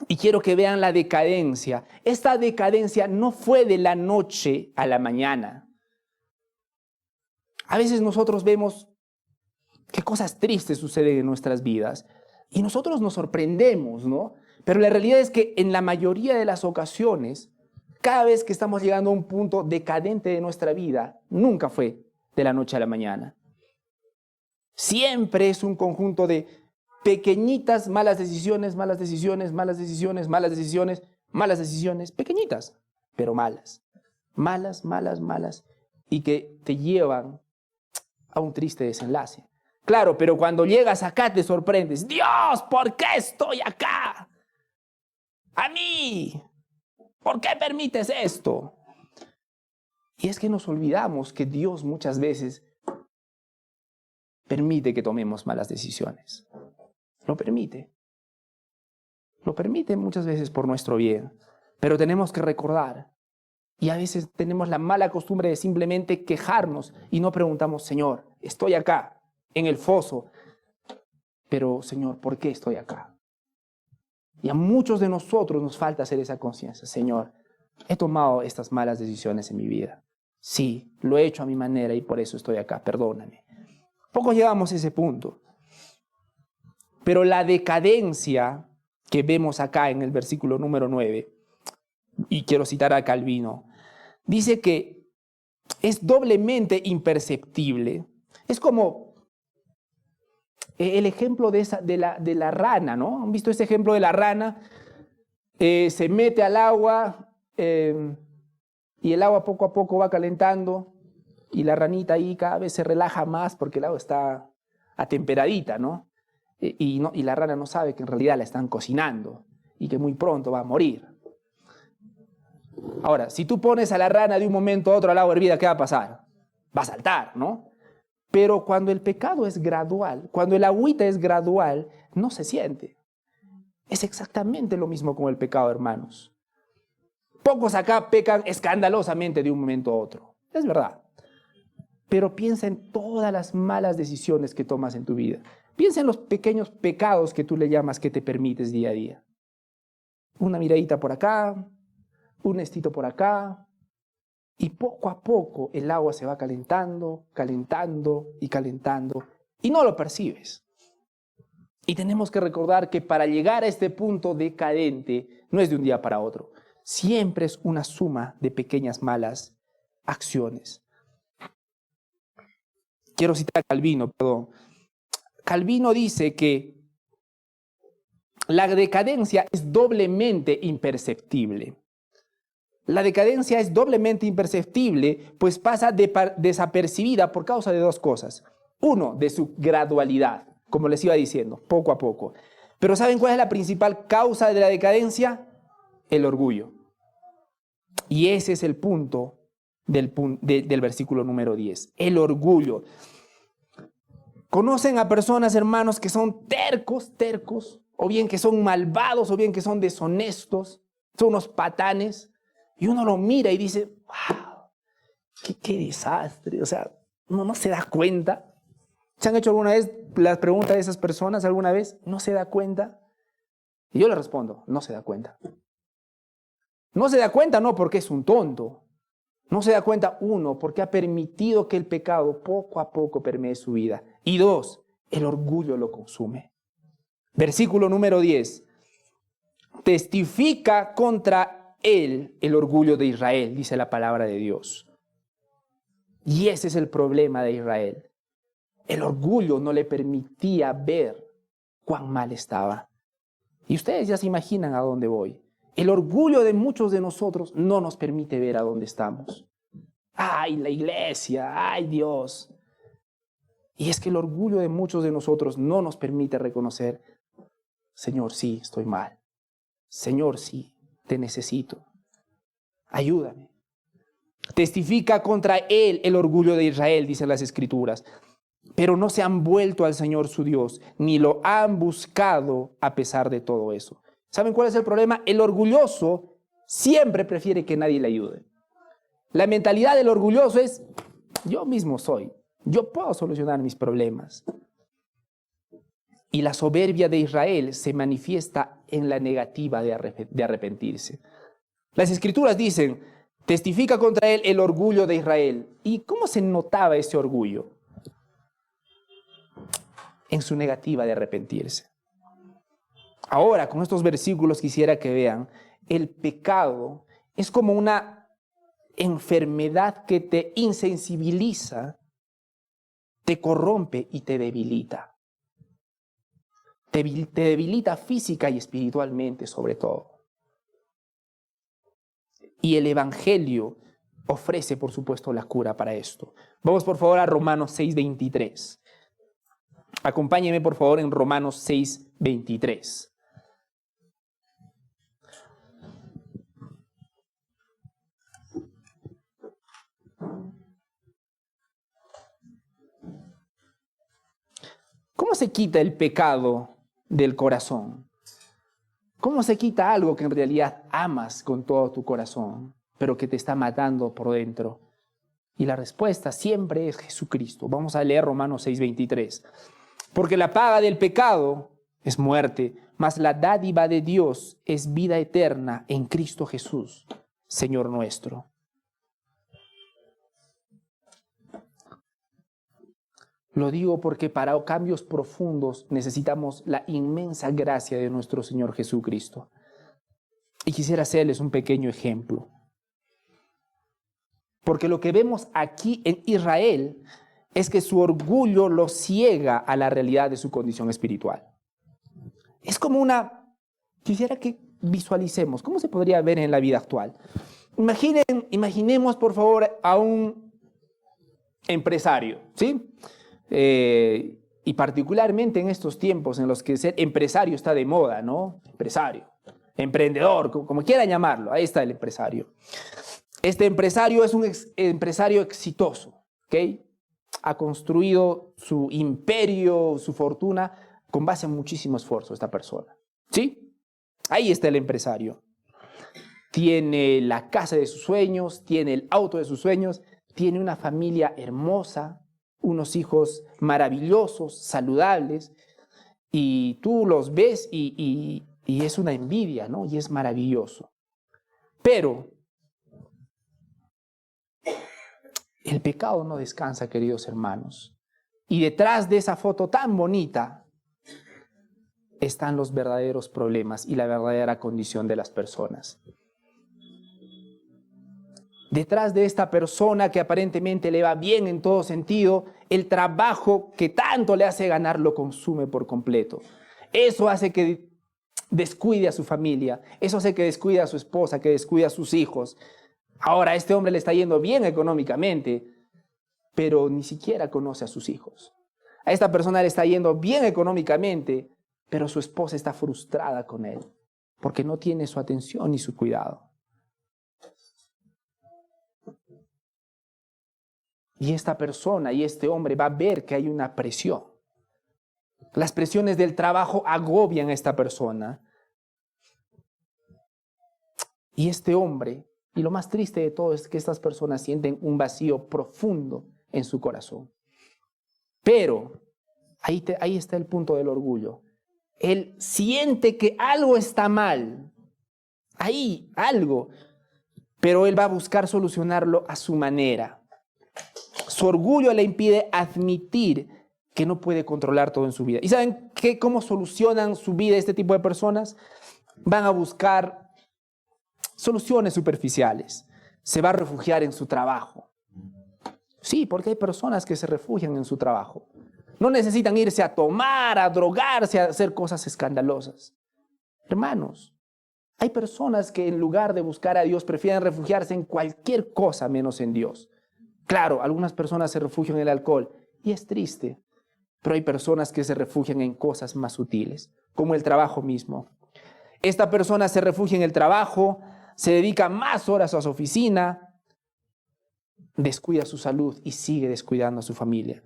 Y quiero que vean la decadencia. Esta decadencia no fue de la noche a la mañana. A veces nosotros vemos qué cosas tristes suceden en nuestras vidas. Y nosotros nos sorprendemos, ¿no? Pero la realidad es que en la mayoría de las ocasiones, cada vez que estamos llegando a un punto decadente de nuestra vida, nunca fue de la noche a la mañana. Siempre es un conjunto de pequeñitas malas decisiones, malas decisiones, malas decisiones, malas decisiones, malas decisiones, pequeñitas, pero malas. Malas, malas, malas, y que te llevan a un triste desenlace. Claro, pero cuando llegas acá te sorprendes. Dios, ¿por qué estoy acá? A mí, ¿por qué permites esto? Y es que nos olvidamos que Dios muchas veces permite que tomemos malas decisiones. Lo permite. Lo permite muchas veces por nuestro bien. Pero tenemos que recordar. Y a veces tenemos la mala costumbre de simplemente quejarnos y no preguntamos, Señor, estoy acá, en el foso. Pero, Señor, ¿por qué estoy acá? Y a muchos de nosotros nos falta hacer esa conciencia. Señor, he tomado estas malas decisiones en mi vida. Sí, lo he hecho a mi manera y por eso estoy acá. Perdóname. Pocos llegamos a ese punto. Pero la decadencia que vemos acá en el versículo número 9, y quiero citar a Calvino, dice que es doblemente imperceptible. Es como el ejemplo de la rana, ¿no? ¿Han visto ese ejemplo de la rana? Se mete al agua y el agua poco a poco va calentando y la ranita ahí cada vez se relaja más porque el agua está atemperadita, ¿no? Y la rana no sabe que en realidad la están cocinando y que muy pronto va a morir. Ahora, si tú pones a la rana de un momento a otro al agua hervida, ¿qué va a pasar? Va a saltar, ¿no? Pero cuando el pecado es gradual, cuando el agüita es gradual, no se siente. Es exactamente lo mismo con el pecado, hermanos. Pocos acá pecan escandalosamente de un momento a otro. Es verdad. Pero piensa en todas las malas decisiones que tomas en tu vida. Piensa en los pequeños pecados que tú le llamas que te permites día a día. Una miradita por acá, un estito por acá, y poco a poco el agua se va calentando, calentando y calentando, y no lo percibes. Y tenemos que recordar que para llegar a este punto decadente no es de un día para otro. Siempre es una suma de pequeñas malas acciones. Quiero citar a Calvino, perdón. Calvino dice que la decadencia es doblemente imperceptible. La decadencia es doblemente imperceptible, pues pasa desapercibida por causa de dos cosas. Uno, de su gradualidad, como les iba diciendo, poco a poco. Pero ¿saben cuál es la principal causa de la decadencia? El orgullo. Y ese es el punto del versículo número 10. El orgullo. ¿Conocen a personas, hermanos, que son tercos, o bien que son malvados, o bien que son deshonestos, son unos patanes? Y uno lo mira y dice, wow, qué desastre. O sea, uno no se da cuenta. ¿Se han hecho alguna vez las preguntas de esas personas alguna vez? ¿No se da cuenta? Y yo le respondo, no se da cuenta. No se da cuenta no porque es un tonto. No se da cuenta, uno, porque ha permitido que el pecado poco a poco permee su vida. Y dos, el orgullo lo consume. Versículo número 10. Testifica contra él el orgullo de Israel, dice la palabra de Dios. Y ese es el problema de Israel. El orgullo no le permitía ver cuán mal estaba. Y ustedes ya se imaginan a dónde voy. El orgullo de muchos de nosotros no nos permite ver a dónde estamos. ¡Ay, la iglesia! ¡Ay, Dios! Y es que el orgullo de muchos de nosotros no nos permite reconocer, Señor, sí, estoy mal. Señor, sí, te necesito. Ayúdame. Testifica contra él el orgullo de Israel, dicen las Escrituras. Pero no se han vuelto al Señor su Dios, ni lo han buscado a pesar de todo eso. ¿Saben cuál es el problema? El orgulloso siempre prefiere que nadie le ayude. La mentalidad del orgulloso es, yo mismo soy, yo puedo solucionar mis problemas. Y la soberbia de Israel se manifiesta en la negativa de arrepentirse. Las Escrituras dicen, testifica contra él el orgullo de Israel. ¿Y cómo se notaba ese orgullo? en su negativa de arrepentirse. Ahora, con estos versículos quisiera que vean, el pecado es como una enfermedad que te insensibiliza, te corrompe y te debilita. Te debilita física y espiritualmente sobre todo. Y el Evangelio ofrece, por supuesto, la cura para esto. Vamos por favor a Romanos 6:23. Acompáñeme por favor en Romanos 6:23. ¿Cómo se quita el pecado del corazón? ¿Cómo se quita algo que en realidad amas con todo tu corazón, pero que te está matando por dentro? Y la respuesta siempre es Jesucristo. Vamos a leer Romanos 6:23. Porque la paga del pecado es muerte, mas la dádiva de Dios es vida eterna en Cristo Jesús, Señor nuestro. Lo digo porque para cambios profundos necesitamos la inmensa gracia de nuestro Señor Jesucristo. Y quisiera hacerles un pequeño ejemplo. Porque lo que vemos aquí en Israel es que su orgullo lo ciega a la realidad de su condición espiritual. Es como quisiera que visualicemos, ¿cómo se podría ver en la vida actual? Imaginemos por favor a un empresario, ¿sí? Y particularmente en estos tiempos en los que ser empresario está de moda, ¿no? Empresario, emprendedor, como quieran llamarlo, ahí está el empresario. Este empresario es un empresario exitoso, ¿ok? Ha construido su imperio, su fortuna, con base en muchísimo esfuerzo esta persona, ¿sí? Ahí está el empresario. Tiene la casa de sus sueños, tiene el auto de sus sueños, tiene una familia hermosa, unos hijos maravillosos, saludables, y tú los ves y es una envidia, ¿no? Y es maravilloso. Pero el pecado no descansa, queridos hermanos. Y detrás de esa foto tan bonita están los verdaderos problemas y la verdadera condición de las personas. Detrás de esta persona que aparentemente le va bien en todo sentido, el trabajo que tanto le hace ganar lo consume por completo. Eso hace que descuide a su familia, eso hace que descuide a su esposa, que descuide a sus hijos. Ahora a este hombre le está yendo bien económicamente, pero ni siquiera conoce a sus hijos. A esta persona le está yendo bien económicamente, pero su esposa está frustrada con él, porque no tiene su atención ni su cuidado. Y esta persona y este hombre va a ver que hay una presión. Las presiones del trabajo agobian a esta persona. Y este hombre, y lo más triste de todo es que estas personas sienten un vacío profundo en su corazón. Pero ahí está el punto del orgullo. Él siente que algo está mal. Ahí, algo. Pero él va a buscar solucionarlo a su manera. Su orgullo le impide admitir que no puede controlar todo en su vida. ¿Y saben cómo solucionan su vida este tipo de personas? Van a buscar soluciones superficiales. Se va a refugiar en su trabajo. Sí, porque hay personas que se refugian en su trabajo. No necesitan irse a tomar, a drogarse, a hacer cosas escandalosas. Hermanos, hay personas que en lugar de buscar a Dios prefieren refugiarse en cualquier cosa menos en Dios. Claro, algunas personas se refugian en el alcohol y es triste, pero hay personas que se refugian en cosas más sutiles, como el trabajo mismo. Esta persona se refugia en el trabajo, se dedica más horas a su oficina, descuida su salud y sigue descuidando a su familia.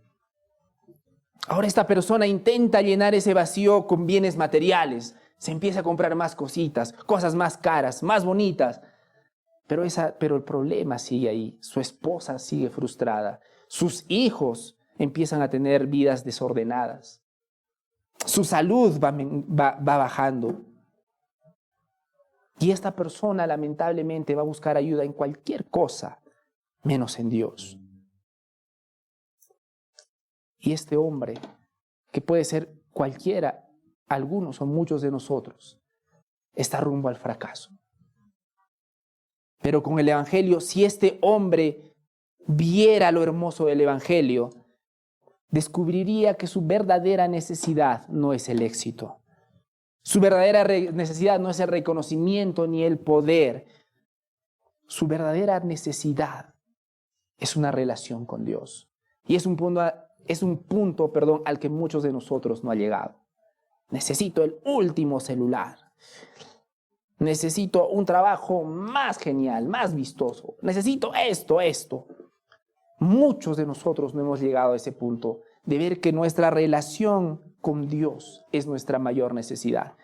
Ahora esta persona intenta llenar ese vacío con bienes materiales, se empieza a comprar más cositas, cosas más caras, más bonitas. Pero el problema sigue ahí, su esposa sigue frustrada, sus hijos empiezan a tener vidas desordenadas, su salud va bajando. Y esta persona lamentablemente va a buscar ayuda en cualquier cosa, menos en Dios. Y este hombre que puede ser cualquiera, algunos o muchos de nosotros, está rumbo al fracaso. Pero con el Evangelio, si este hombre viera lo hermoso del Evangelio, descubriría que su verdadera necesidad no es el éxito. Su verdadera necesidad no es el reconocimiento ni el poder. Su verdadera necesidad es una relación con Dios. Y es un punto, al que muchos de nosotros no han llegado. Necesito el último celular. Necesito un trabajo más genial, más vistoso. Necesito esto. Muchos de nosotros no hemos llegado a ese punto de ver que nuestra relación con Dios es nuestra mayor necesidad.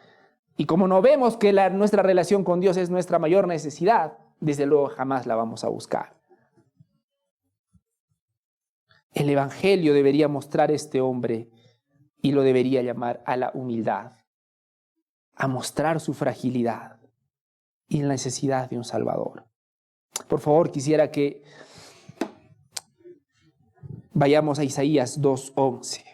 Y como no vemos que nuestra relación con Dios es nuestra mayor necesidad, desde luego jamás la vamos a buscar. El Evangelio debería mostrar a este hombre y lo debería llamar a la humildad, a mostrar su fragilidad y la necesidad de un Salvador. Por favor, quisiera que vayamos a Isaías 2:11.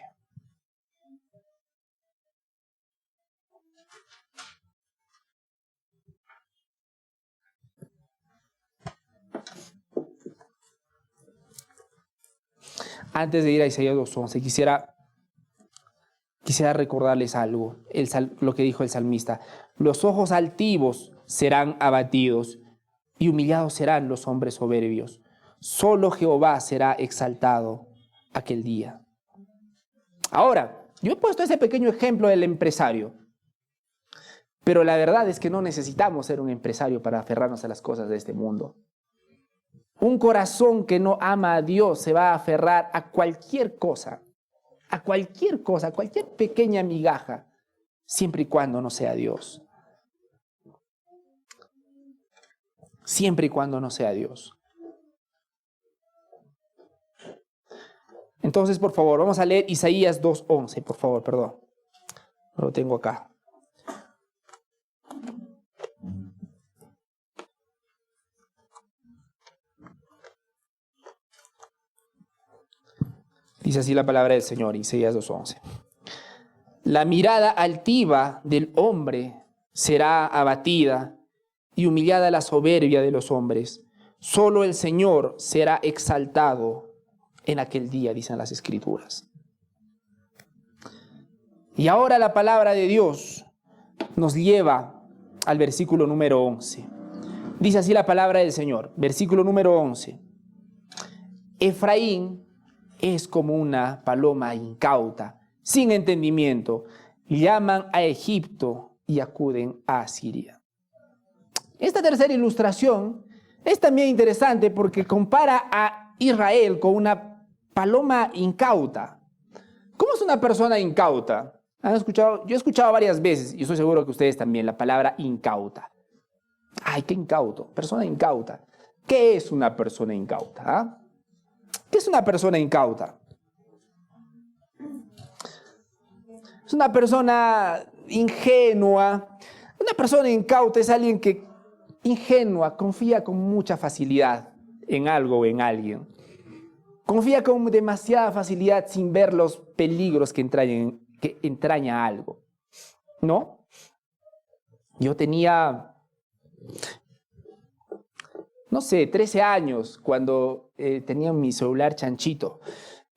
Antes de ir a Isaías 2:11, quisiera recordarles algo, lo que dijo el salmista. Los ojos altivos serán abatidos y humillados serán los hombres soberbios. Solo Jehová será exaltado aquel día. Ahora, yo he puesto ese pequeño ejemplo del empresario, pero la verdad es que no necesitamos ser un empresario para aferrarnos a las cosas de este mundo. Un corazón que no ama a Dios se va a aferrar a cualquier cosa, cualquier pequeña migaja, siempre y cuando no sea Dios. Siempre y cuando no sea Dios. Entonces, por favor, vamos a leer Isaías 2:11, por favor, perdón. Lo tengo acá. Dice así la palabra del Señor, Isaías 2:11. La mirada altiva del hombre será abatida y humillada la soberbia de los hombres. Solo el Señor será exaltado en aquel día, dicen las Escrituras. Y ahora la palabra de Dios nos lleva al versículo número 11. Dice así la palabra del Señor, versículo número 11. Efraín es como una paloma incauta, sin entendimiento. Llaman a Egipto y acuden a Asiria. Esta tercera ilustración es también interesante porque compara a Israel con una paloma incauta. ¿Cómo es una persona incauta? ¿Han escuchado? Yo he escuchado varias veces, y estoy seguro que ustedes también, la palabra incauta. Ay, qué incauto, persona incauta. ¿Qué es una persona incauta? ¿Ah? ¿Qué es una persona incauta? Es una persona ingenua. Una persona incauta es alguien que ingenua, confía con mucha facilidad en algo o en alguien. Confía con demasiada facilidad sin ver los peligros que entraña algo. ¿No? Yo tenía, 13 años cuando tenía mi celular chanchito,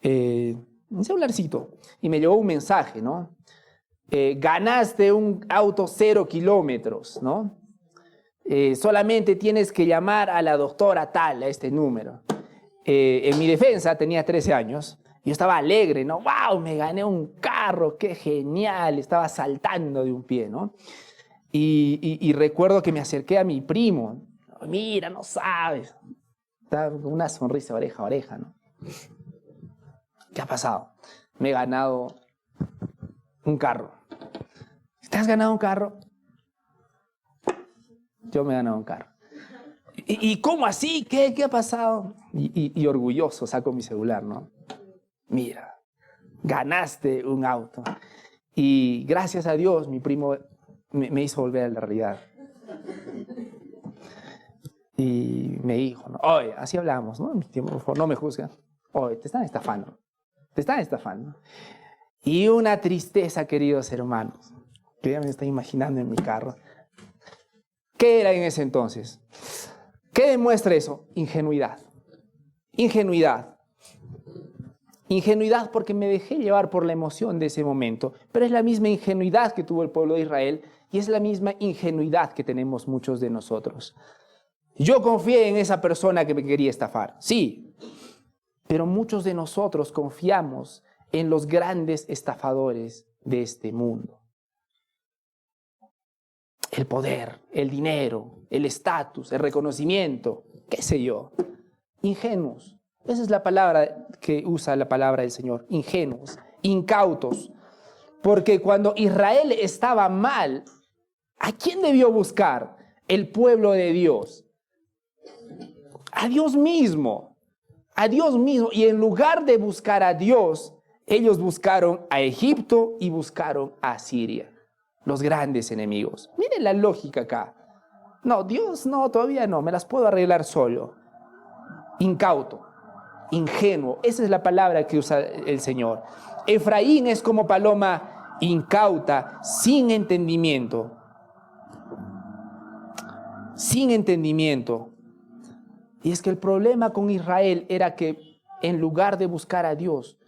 un celularcito, y me llegó un mensaje, ¿no? Ganaste un auto 0 kilómetros, ¿no? Solamente tienes que llamar a la doctora tal, a este número. En mi defensa tenía 13 años, yo estaba alegre, ¿no? ¡Wow! Me gané un carro, qué genial, estaba saltando de un pie, ¿no? Y recuerdo que me acerqué a mi primo. Mira, no sabes. Estaba con una sonrisa oreja a oreja, ¿no? ¿Qué ha pasado? Me he ganado un carro. ¿Te has ganado un carro? Yo me he ganado un carro. ¿Y cómo así? ¿Qué ha pasado? Y orgulloso saco mi celular, ¿no? Mira, ganaste un auto. Y gracias a Dios, mi primo me hizo volver a la realidad. Y me dijo, ¿no? Oye, así hablamos, ¿no? En mi tiempo, por favor, no me juzgan. Oye, te están estafando. Te están estafando. y una tristeza, queridos hermanos, que ya me estoy imaginando en mi carro. ¿Qué era en ese entonces? ¿Qué demuestra eso? Ingenuidad. Ingenuidad. Ingenuidad porque me dejé llevar por la emoción de ese momento, pero es la misma ingenuidad que tuvo el pueblo de Israel y es la misma ingenuidad que tenemos muchos de nosotros. Yo confié en esa persona que me quería estafar, sí, pero muchos de nosotros confiamos en los grandes estafadores de este mundo. El poder, el dinero, el estatus, el reconocimiento, qué sé yo. Ingenuos. Esa es la palabra que usa la palabra del Señor. Ingenuos, incautos. Porque cuando Israel estaba mal, ¿a quién debió buscar? El pueblo de Dios. A Dios mismo. A Dios mismo. Y en lugar de buscar a Dios, ellos buscaron a Egipto y buscaron a Siria. Los grandes enemigos. Miren la lógica acá. No, Dios no, todavía no, me las puedo arreglar solo. Incauto, ingenuo, esa es la palabra que usa el Señor. Efraín es como paloma incauta, sin entendimiento. Sin entendimiento. Y es que el problema con Israel era que en lugar de buscar a Dios,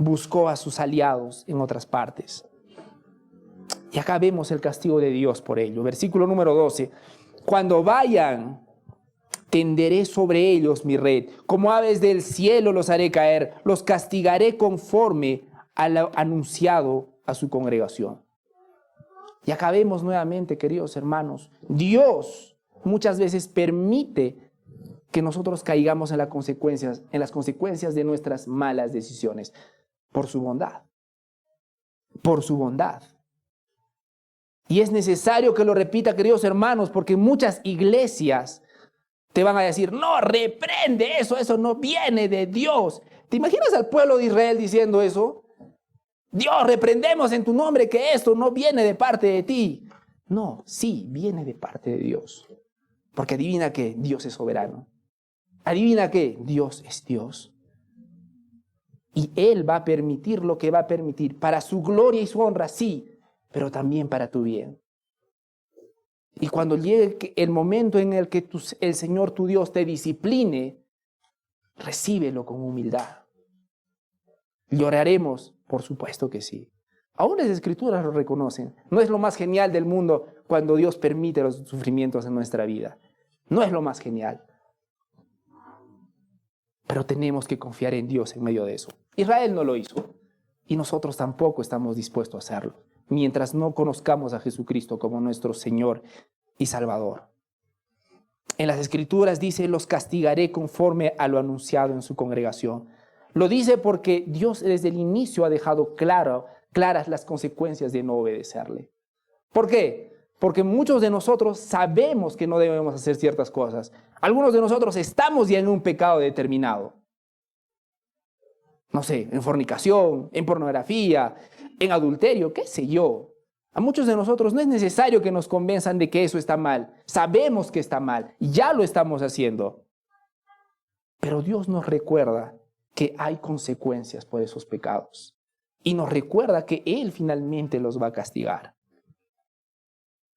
buscó a sus aliados en otras partes. Y acá vemos el castigo de Dios por ello. Versículo número 12. Cuando vayan, tenderé sobre ellos mi red. Como aves del cielo los haré caer. Los castigaré conforme a lo anunciado a su congregación. Y acá vemos nuevamente, queridos hermanos, Dios muchas veces permite que nosotros caigamos en las consecuencias de nuestras malas decisiones. Por su bondad. Por su bondad. Y es necesario que lo repita, queridos hermanos, porque muchas iglesias te van a decir, no, reprende eso no viene de Dios. ¿Te imaginas al pueblo de Israel diciendo eso? Dios, reprendemos en tu nombre que esto no viene de parte de ti. No, sí, viene de parte de Dios. Porque adivina que Dios es soberano. Adivina que Dios es Dios. Y Él va a permitir lo que va a permitir para su gloria y su honra, sí, pero también para tu bien. Y cuando llegue el momento en el que el Señor tu Dios te discipline, recíbelo con humildad. ¿Lloraremos? Por supuesto que sí. Aún las Escrituras lo reconocen. No es lo más genial del mundo cuando Dios permite los sufrimientos en nuestra vida. No es lo más genial. Pero tenemos que confiar en Dios en medio de eso. Israel no lo hizo. Y nosotros tampoco estamos dispuestos a hacerlo, mientras no conozcamos a Jesucristo como nuestro Señor y Salvador. En las Escrituras dice, los castigaré conforme a lo anunciado en su congregación. Lo dice porque Dios desde el inicio ha dejado claras las consecuencias de no obedecerle. ¿Por qué? Porque muchos de nosotros sabemos que no debemos hacer ciertas cosas. Algunos de nosotros estamos ya en un pecado determinado. No sé, en fornicación, en pornografía, en adulterio, qué sé yo. A muchos de nosotros no es necesario que nos convenzan de que eso está mal. Sabemos que está mal, ya lo estamos haciendo. Pero Dios nos recuerda que hay consecuencias por esos pecados. Y nos recuerda que Él finalmente los va a castigar.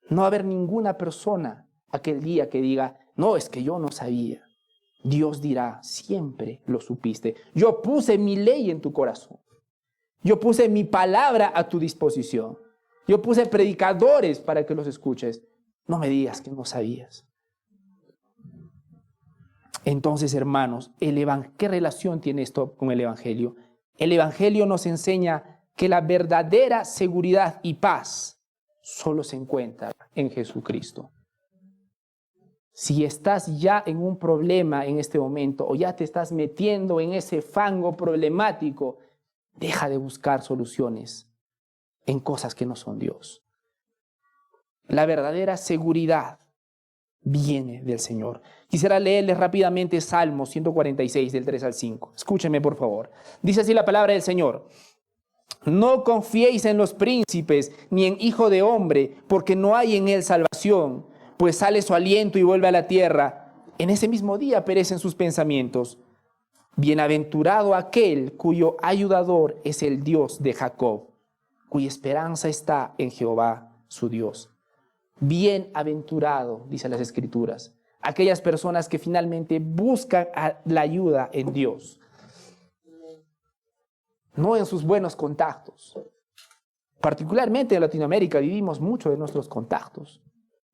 No va a haber ninguna persona aquel día que diga, no, es que yo no sabía. Dios dirá, siempre lo supiste. Yo puse mi ley en tu corazón. Yo puse mi palabra a tu disposición. Yo puse predicadores para que los escuches. No me digas que no sabías. Entonces, hermanos, ¿qué relación tiene esto con el Evangelio? El Evangelio nos enseña que la verdadera seguridad y paz solo se encuentra en Jesucristo. Si estás ya en un problema en este momento o ya te estás metiendo en ese fango problemático, deja de buscar soluciones en cosas que no son Dios. La verdadera seguridad viene del Señor. Quisiera leerles rápidamente Salmo 146 del 3 al 5. Escúchenme por favor. Dice así la palabra del Señor. No confiéis en los príncipes ni en hijo de hombre, porque no hay en él salvación. Pues sale su aliento y vuelve a la tierra. En ese mismo día perecen sus pensamientos. Bienaventurado aquel cuyo ayudador es el Dios de Jacob, cuya esperanza está en Jehová, su Dios. Bienaventurado, dicen las Escrituras, aquellas personas que finalmente buscan la ayuda en Dios, no en sus buenos contactos. Particularmente en Latinoamérica vivimos mucho de nuestros contactos.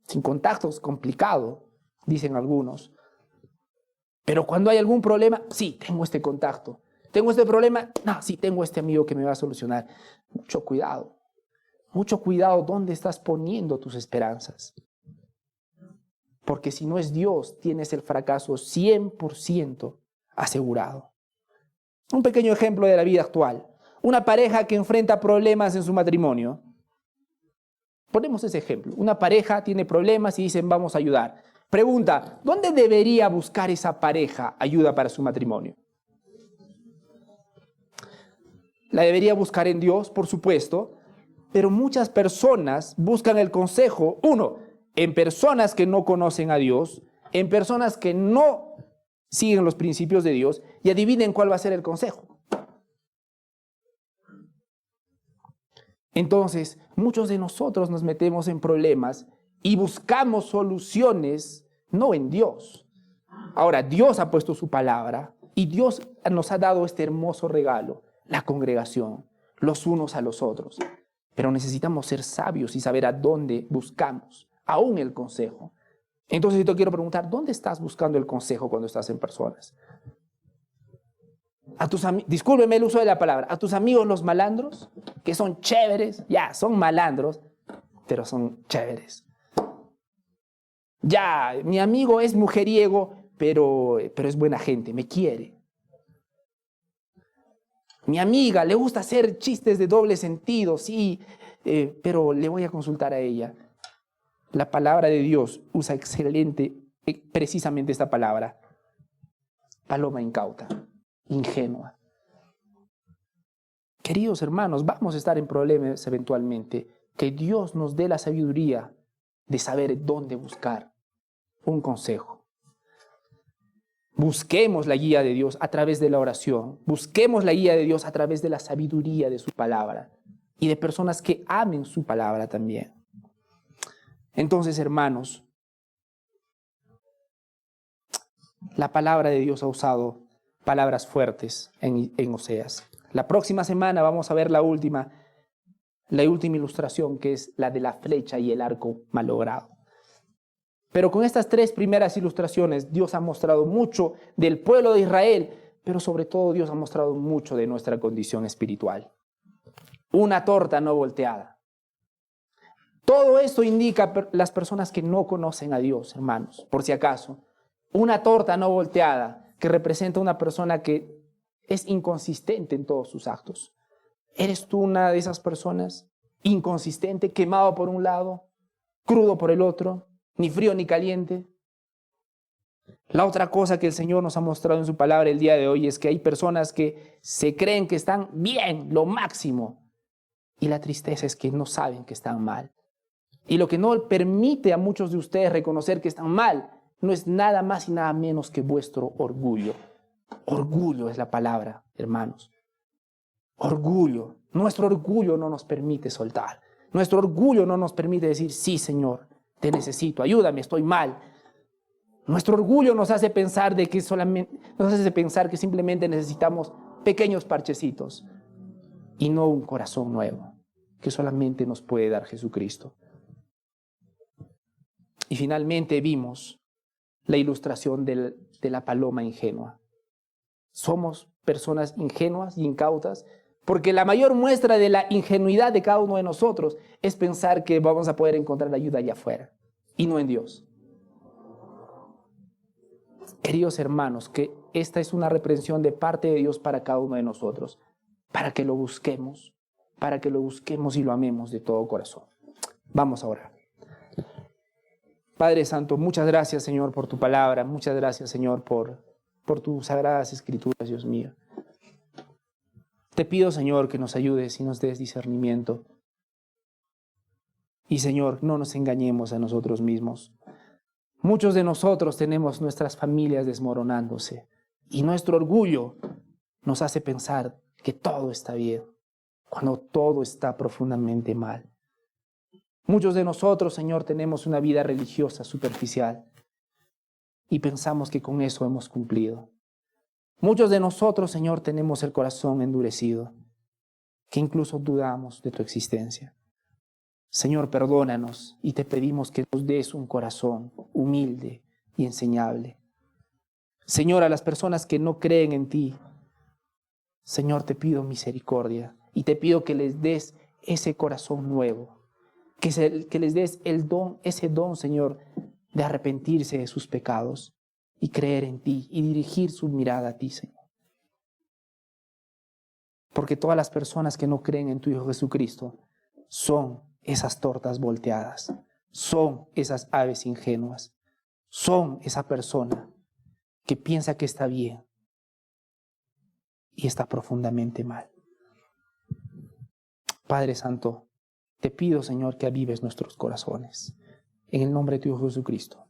Sin contactos es complicado, dicen algunos. Pero cuando hay algún problema, sí, tengo este contacto. ¿Tengo este problema? No, sí, tengo este amigo que me va a solucionar. Mucho cuidado dónde estás poniendo tus esperanzas. Porque si no es Dios, tienes el fracaso 100% asegurado. Un pequeño ejemplo de la vida actual. Una pareja que enfrenta problemas en su matrimonio. Ponemos ese ejemplo. Una pareja tiene problemas y dicen, vamos a ayudar. Pregunta, ¿dónde debería buscar esa pareja ayuda para su matrimonio? La debería buscar en Dios, por supuesto, pero muchas personas buscan el consejo, uno, en personas que no conocen a Dios, en personas que no siguen los principios de Dios, y adivinen cuál va a ser el consejo. Entonces, muchos de nosotros nos metemos en problemas y buscamos soluciones no en Dios. Ahora, Dios ha puesto su palabra y Dios nos ha dado este hermoso regalo, la congregación, los unos a los otros. Pero necesitamos ser sabios y saber a dónde buscamos, aún el consejo. Entonces, yo te quiero preguntar, ¿dónde estás buscando el consejo cuando estás en personas? Discúlpeme el uso de la palabra, a tus amigos los malandros, que son chéveres, ya, son malandros, pero son chéveres. Ya, mi amigo es mujeriego, pero es buena gente, me quiere. Mi amiga le gusta hacer chistes de doble sentido, sí, pero le voy a consultar a ella. La palabra de Dios usa precisamente esta palabra. Paloma incauta, ingenua. Queridos hermanos, vamos a estar en problemas eventualmente. Que Dios nos dé la sabiduría de saber dónde buscar un consejo. Busquemos la guía de Dios a través de la oración. Busquemos la guía de Dios a través de la sabiduría de su palabra y de personas que amen su palabra también. Entonces, hermanos, la palabra de Dios ha usado palabras fuertes en Oseas. La próxima semana vamos a ver la última ilustración, que es la de la flecha y el arco malogrado. Pero con estas tres primeras ilustraciones, Dios ha mostrado mucho del pueblo de Israel, pero sobre todo Dios ha mostrado mucho de nuestra condición espiritual. Una torta no volteada. Todo esto indica las personas que no conocen a Dios, hermanos, por si acaso. Una torta no volteada que representa una persona que es inconsistente en todos sus actos. ¿Eres tú una de esas personas? Inconsistente, quemado por un lado, crudo por el otro, ni frío ni caliente. La otra cosa que el Señor nos ha mostrado en su palabra el día de hoy es que hay personas que se creen que están bien, lo máximo, y la tristeza es que no saben que están mal. Y lo que no permite a muchos de ustedes reconocer que están mal no es nada más y nada menos que vuestro orgullo. Orgullo es la palabra, hermanos. Orgullo. Nuestro orgullo no nos permite soltar. Nuestro orgullo no nos permite decir, sí, Señor, te necesito, ayúdame, estoy mal. Nuestro orgullo nos hace pensar que simplemente necesitamos pequeños parchecitos y no un corazón nuevo que solamente nos puede dar Jesucristo. Y finalmente vimos la ilustración de la paloma ingenua. Somos personas ingenuas y incautas porque la mayor muestra de la ingenuidad de cada uno de nosotros es pensar que vamos a poder encontrar ayuda allá afuera y no en Dios. Queridos hermanos, que esta es una reprensión de parte de Dios para cada uno de nosotros, para que lo busquemos y lo amemos de todo corazón. Vamos a orar. Padre Santo, muchas gracias, Señor, por tu palabra. Muchas gracias, Señor, por tus sagradas escrituras, Dios mío. Te pido, Señor, que nos ayudes y nos des discernimiento. Y, Señor, no nos engañemos a nosotros mismos. Muchos de nosotros tenemos nuestras familias desmoronándose Y nuestro orgullo nos hace pensar que todo está bien, cuando todo está profundamente mal. Muchos de nosotros, Señor, tenemos una vida religiosa superficial y pensamos que con eso hemos cumplido. Muchos de nosotros, Señor, tenemos el corazón endurecido, que incluso dudamos de tu existencia. Señor, perdónanos y te pedimos que nos des un corazón humilde y enseñable. Señor, a las personas que no creen en ti, Señor, te pido misericordia y te pido que les des ese corazón nuevo, que les des ese don, Señor, de arrepentirse de sus pecados y creer en ti y dirigir su mirada a ti, Señor. Porque todas las personas que no creen en tu Hijo Jesucristo son esas tortas volteadas, son esas aves ingenuas, son esa persona que piensa que está bien y está profundamente mal. Padre Santo, te pido, Señor, que avives nuestros corazones. En el nombre de tu Hijo Jesucristo.